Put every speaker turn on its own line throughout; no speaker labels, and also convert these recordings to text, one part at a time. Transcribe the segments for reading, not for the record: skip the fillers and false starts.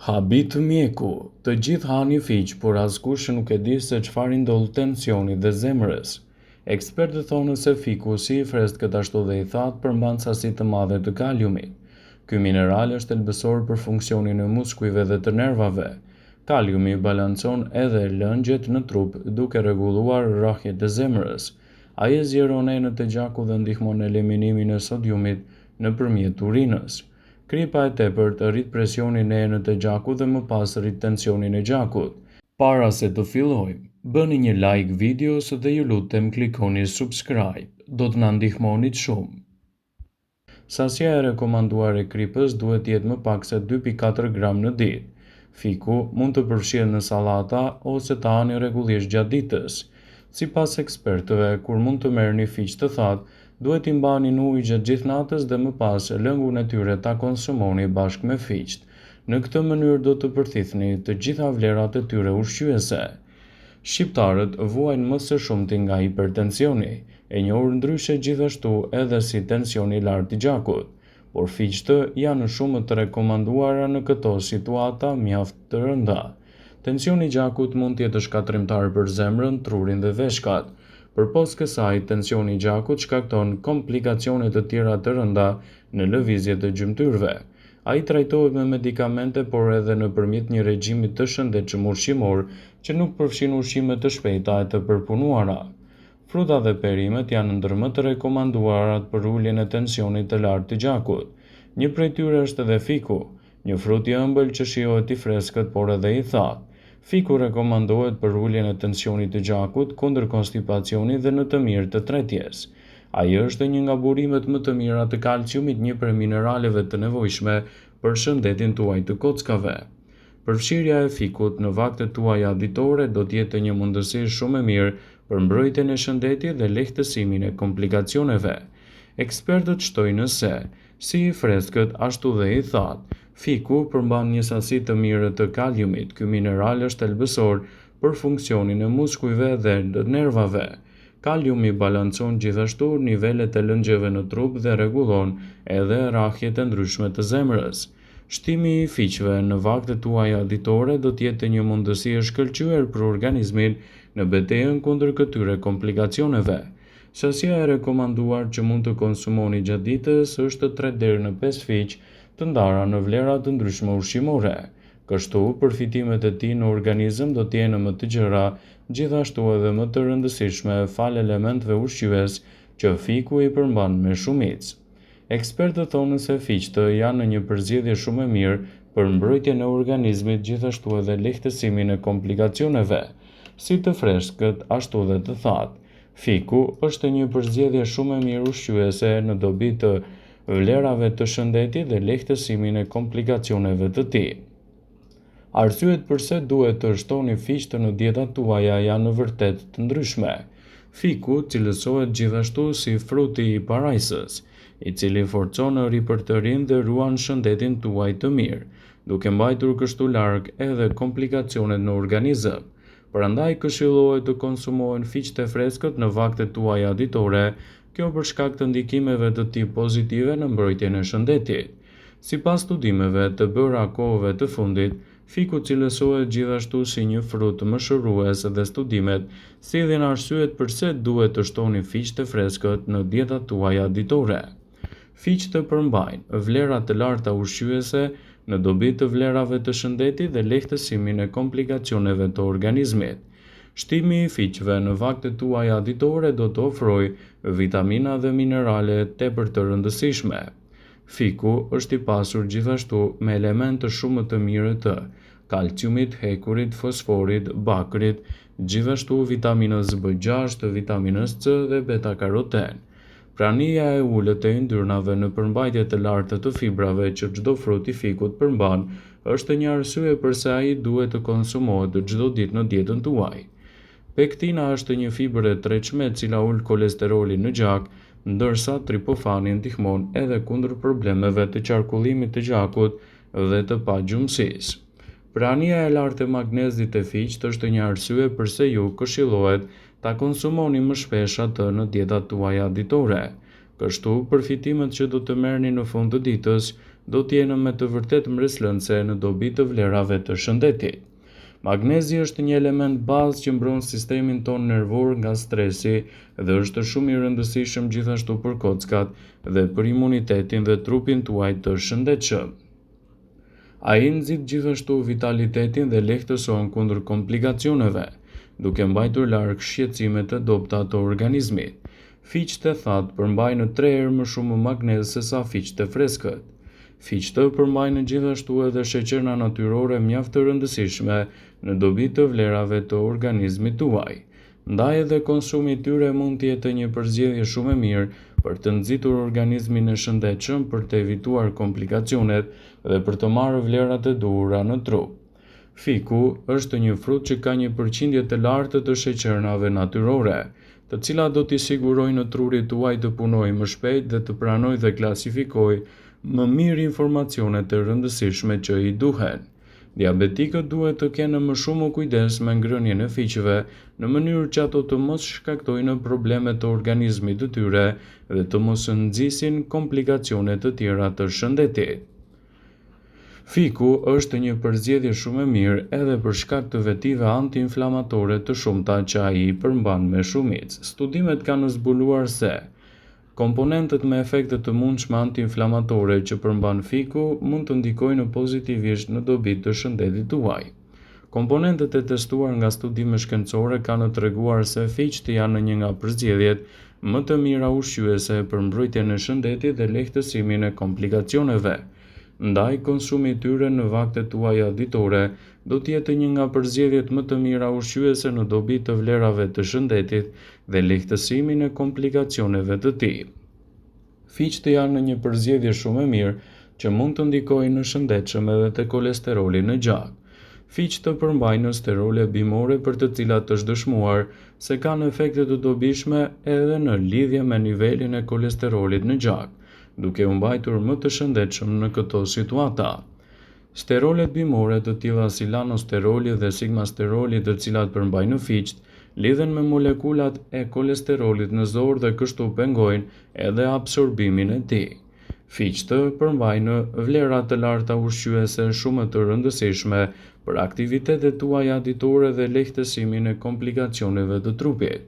Habit mjeku, të gjithë hani fiq, por askush nuk e di se çfarë i ndodh tensionit dhe zemrës. Ekspertët thonë se fiku si i freskët gjithashtu dhe i thatë përmban sasi të madhe të kaliumit. Ky mineral është thelbësor për funksionin e muskujve dhe të nervave. Kaliumi balancon edhe lëngjet në trup duke rregulluar rrahjet e zemrës. Ai e zgjeron enët e gjakut dhe ndihmon në eliminimin e sodiumit nëpërmjet urinës. Kripa e tepërt rrit presionin e enët e gjakut dhe më pas rrit tensionin e gjakut. Para se të fillojmë, bëni një like videos dhe ju lutem klikoni subscribe, do të na ndihmonit shumë. Sasia e rekomanduar e kripës duhet jetë më pak se 2,4 gram në ditë. Fiku mund të përfshihet në sallata ose të hani rregullisht gjatë ditës. Sipas ekspertëve, kur mund të merrni fiq të thatë, duhet i mbani në ujë gjatë gjithë natës dhe më pas lëngun e tyre ta konsumoni bashkë me fiqt. Në këtë mënyrë do të përthithni të gjitha vlerat e tyre ushqyese. Shqiptarët vuajnë më së shumti nga hipertensioni, e njohur ndryshe gjithashtu edhe si tensioni i lartë i gjakut, por fiqt janë shumë të rekomanduara në këto situata mjaft të rënda. Tensioni i gjakut mund të jetë shkatrimtar për zemrën, trurin dhe veshkat. Përpos kësaj, tensioni i gjakut shkakton komplikacione të tjera të rënda në lëvizjet e gjymtyrëve. Ai trajtohet me medikamente, por edhe nëpërmjet një regjimi të shëndetshëm ushqimor që nuk përfshin ushqime të shpejta e të përpunuara. Frutat dhe perimet janë ndër më të rekomanduarat për uljen e tensionit të lartë të gjakut. Një prej tyre është edhe fiku, një frut i ëmbël që shijohet i freskët por edhe i thatë. Fiku rekomandohet për uljen e tensionit të gjakut, kundër konstipacionit dhe në të mirë të tretjes. Ai është një nga burimet më të mira të kalciumit, një prej mineraleve të nevojshme për shëndetin tuaj të kockave. Përfshirja e fikut në vaktet tuaja ditore do të jetë një mundësi shumë e mirë për mbrojtjen e shëndetit dhe lehtësimin e komplikacioneve. Ekspertët shtojnë se, si i freskët ashtu dhe i thatë, fiku përmban një sasi të mirë të kaliumit. Ky mineral është thelbësor për funksionin e muskujve dhe të nervave. Kaliumi balancon gjithashtu nivelet e lëngjeve në trup dhe rregullon edhe rrahjet e ndryshme të zemrës. Shtimi i fiqve në vaktet tuaja ditore do të jetë një mundësi e shkëlqyer për organizmin në betejën kundër këtyre komplikacioneve. Sasia e rekomanduar që mund të konsumoni gjatë ditës është 3 deri në 5 fiq të ndara në vlera të ndryshme ushqimore. Kështu, përfitimet e tij në organizëm do të jenë më të gjëra, gjithashtu edhe më të rëndësishme fal elementeve ushqyes që fiku i përmban me shumicë. Ekspertët thonë se fiqt janë një përzgjedhje shumë e mirë për mbrojtjen e organizmit, gjithashtu edhe lehtësimin e komplikacioneve, si të freskët ashtu dhe të thatë. Fiku është një përzgjedhje shumë e mirë ushqyese në dobi të vlerave të shëndetit dhe lehtësimin e komplikacioneve të tij. Arsyet pse duhet të shtoni fiq në dietat tuaja janë në vërtet të ndryshme. Fiku cilësohet gjithashtu si fruti i parajsës, i cili forcon ripërtërinë dhe ruan shëndetin tuaj të mirë, duke mbajtur kështu larg edhe komplikacionet në organizëm. Prandaj këshillohet të konsumohen fiqt e freskët në vaktet tuaja ditore, kjo për shkak të ndikimeve të tij pozitive në mbrojtjen e shëndetit. Sipas studimeve të bëra kohëve të fundit, fiku cilësohet gjithashtu si një frut mëshirues dhe studimet sillin arsyet pse duhet të shtoni fiqt e freskët në dietat tuaja ditore. Fiqt përmbajnë vlera të larta ushqyese në dobi të vlerave të shëndetit dhe lehtësimin e komplikacioneve të organizmit. Shtimi i fiqve në vaktet tuaja ditore do të ofrojë vitamina dhe minerale tepër të rëndësishme. Fiku është i pasur gjithashtu me elemente shumë të mirë të kalciumit, hekurit, fosforit, bakrit, gjithashtu vitaminës B6, vitaminës C dhe beta-karoten. Prania e ulët e yndyrnave në përmbajtje të lartë të fibrave që çdo frut i fikut përmban është një arsye pse ai duhet të konsumohet çdo ditë në dietën tuaj. Pektina është një fibër e tretshme e cila ul kolesterolin në gjak, ndërsa triptofani ndihmon edhe kundër problemeve të qarkullimit të gjakut dhe të pagjumësisë. Prania e lartë e magnezit e fiqt është një arsye pse ju këshillohet ta konsumoni më shpesh atë në dietat tuaja ditore. Kështu, përfitimet që do të merrni në fund të ditës do t'jenë me të vërtet mbreslënëse në dobi të vlerave të shëndetit. Magnezi është një element bazë që mbron sistemin ton nervor nga stresi dhe është shumë i rëndësishëm gjithashtu për kockat dhe për imunitetin dhe trupin tuaj të shëndetshëm. Ai nxit gjithashtu vitalitetin dhe lehtëson kundër komplikacioneve, duke mbajtur larg shqetësimet e dobta të organizmit. Fiqt e thatë përmbajnë 3 herë më shumë magnez se sa fiqt e freskët. Fiqtë përmbajnë gjithashtu edhe sheqerna natyrore mjaft të rëndësishme në dobi të vlerave të organizmit tuaj. Ndaj edhe konsumi i tyre mund të jetë një përzgjedhje shumë e mirë për të nxitur organizmin e shëndetshëm, për të evituar komplikacionet dhe për të marrë vlerat e duhura në trup. Fiku është një frut që ka një përqindje të lartë të sheqernave natyrore, të cilat do t'i sigurojnë trurit tuaj të punojë më shpejt dhe të pranojë dhe klasifikojë më mirë informacionet e rëndësishme që i duhen. Diabetikët duhet të kenë më shumë kujdes me ngrënien e fiqeve në mënyrë që ato të mos shkaktojnë probleme të organizmit të tyre dhe të mos nxisin komplikacione të tjera të shëndetit. Fiku është një përzgjedhje shumë e mirë edhe për shkak të vetive antiinflamatore të shumta që ai përmban me shumicë. Studimet kanë zbuluar se komponentët me efekte të mundshme antiinflamatore që përmban fiku mund të ndikojnë pozitivisht në dobit të shëndetit tuaj. Komponentët e testuar nga studime shkencore kanë treguar se fiqt janë një nga përzgjedhjet më të mira ushqyese për mbrojtjen e shëndetit dhe lehtësimin e komplikacioneve. Ndaj konsumi i tyre në vaktet tuaja ditore do të jetë një nga përzgjedhjet më të mira ushqyese në dobi të vlerave të shëndetit dhe lehtësimin e komplikacioneve të tij. Fiqtë janë një përzgjedhje shumë e mirë që mund të ndikojnë në shëndetshëm edhe te kolesteroli në gjak. Fiqtë përmbajnë sterole bimore për të cilat është dëshmuar se kanë efekte të dobishme edhe në lidhje me nivelin e kolesterolit në gjak, duke u mbajtur më të shëndetshëm në këto situata. Sterolet bimore të tilla si lanosteroli dhe sigmasteroli, të cilat përmbajnë fiqt, lidhen me molekulat e kolesterolit në zor dhe kështu pengojnë edhe absorbimin e tij. Fiqtë përmbajnë vlera të larta ushqyese shumë të rëndësishme për aktivitetet tuaja ditore dhe lehtësimin e komplikacioneve të trupit.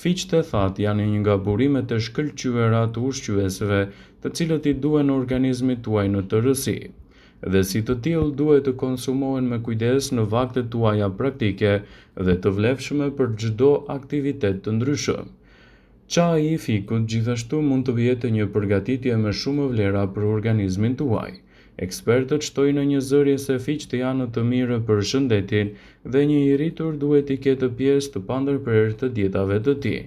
Fiqtë e thatë janë një nga burimet e shkëlqyera të ushqyesve, të cilët i duhen organizmit tuaj në tërësi, dhe si të tillë duhet të konsumohen me kujdes në vaktet tuaja praktike dhe të vlefshme për çdo aktivitet të ndryshëm. Çaji i fikut gjithashtu mund të jetë një përgatitje me shumë vlera për organizmin tuaj. Ekspertët shtojnë një zërie se fiqtë janë të mirë për shëndetin dhe një i rritur duhet i ketë pjesë të pandërprerë të dietave të tij.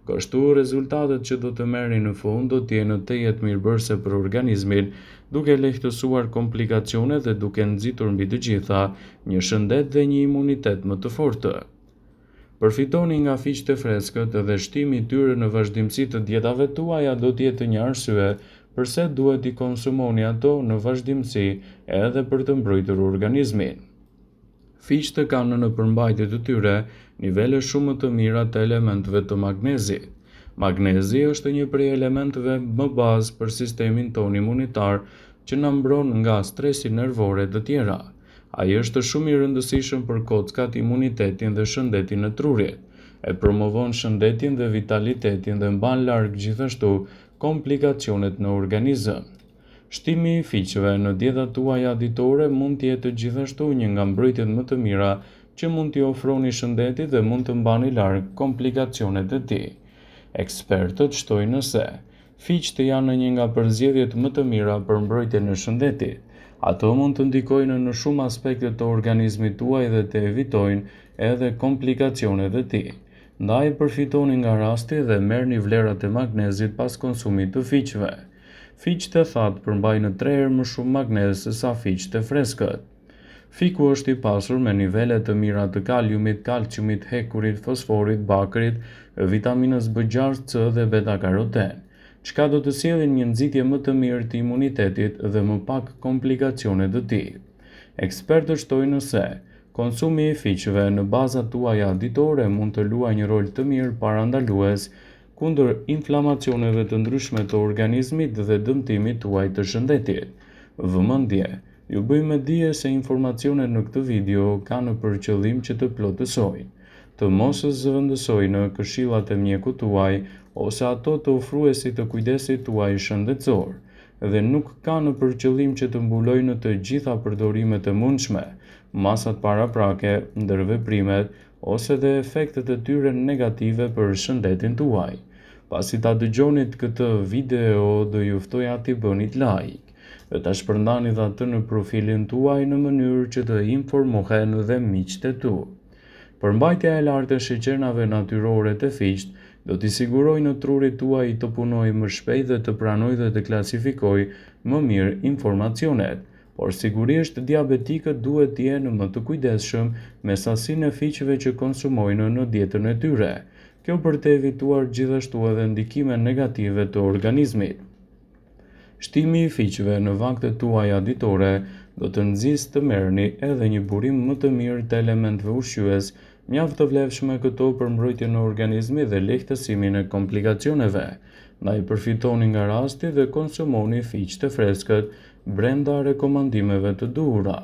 Kështu rezultatet që do të merrin në fund do të jenë të jetë mirëbërëse për organizmin, duke lehtësuar komplikacionet dhe duke nxitur mbi të gjitha një shëndet dhe një imunitet më të fortë. Përfitoni nga fiqtë e freskët dhe shtimi i tyre në vazhdimsi të dietave tuaja do të jetë një arsye përse duhet i konsumoni ato në vazhdimsi edhe për të mbrojtur organizmin. Fiqtë kanë në përmbajtje të tyre nivele shumë të mira të elementeve të magnezit. Magnezi është një prej elementeve më bazë për sistemin ton imunitar që na mbron nga stresi nervore të tjera. Ai është shumë i rëndësishëm për kockat, imunitetin dhe shëndetin e trurit. E promovon shëndetin dhe vitalitetin dhe mban larg gjithashtu komplikacionet në organizëm. Shtimi i fiqeve në dietat tuaja ditore mund të jetë gjithashtu një nga mbrojtjet më të mira që mund t'i ofroni shëndetit dhe mund të mbani larg komplikacionet e tij. Ekspertët shtojnë se fiqtë janë një nga përzgjedhjet më të mira për mbrojtjen e shëndetit. Ato mund të ndikojnë në shumë aspekte të organizmit tuaj dhe të evitojnë edhe komplikacionet e tij. Ndaj përfitoni nga rasti dhe merrni vlerat e magnezit pas konsumit të fiqve. Fiqtë e thatë përmbajnë 3 herë më shumë magnez se sa fiqtë e freskët. Fiku është i pasur me nivele të mira të kaliumit, kalciumit, hekurit, fosforit, bakrit, vitaminës B6, C dhe beta-karoten, çka do të sjellin një nxitje më të mirë të imunitetit dhe më pak komplikacione të tij. Ekspertët shtojnë se konsumi i fiqve në bazat tuaja ditore mund të luajë një rol të mirë parandalues kundër inflamacioneve të ndryshme të organizmit dhe dëmtimit tuaj të shëndetit. Vëmendje, ju bëj me dije se informacionet në këtë video kanë për qëllim që të plotësojnë, të mos zëvendësojnë këshillat e mjekut tuaj ose ato të ofruesit të kujdesit tuaj shëndetësor, dhe nuk kanë për qëllim që të mbulojnë të gjitha përdorimet e mundshme, masat paraprake, ndërveprimet ose dhe efektet e tyre negative për shëndetin tuaj. Pasi ta dëgjonit këtë video, do ju ftoja t'i bënit like dhe ta shpërndanit atë në profilin tuaj në mënyrë që të informohen dhe miqtë e tu. Përmbajtja e lartë e sheqernave natyrore të fiqt do t'i sigurojë në trurit tuaj të punojë më shpejt dhe të pranojë dhe të klasifikojë më mirë informacionet, por sigurisht diabetikët duhet të jenë më të kujdesshëm me sasinë e fiqeve që konsumojnë në dietën e tyre. Kjo për të evituar gjithashtu edhe ndikime negative të organizmit. Shtimi i fiqeve në vaktet tuaja ditore do të nxjisë të merrni edhe një burim më të mirë të elementëve ushqyes, mjaft të vlefshme këto për mbrojtjen e organizmit dhe lehtësimin e komplikacioneve. Ndaj përfitoni nga rasti dhe konsumoni fiq të freskët brenda rekomandimeve të duhura.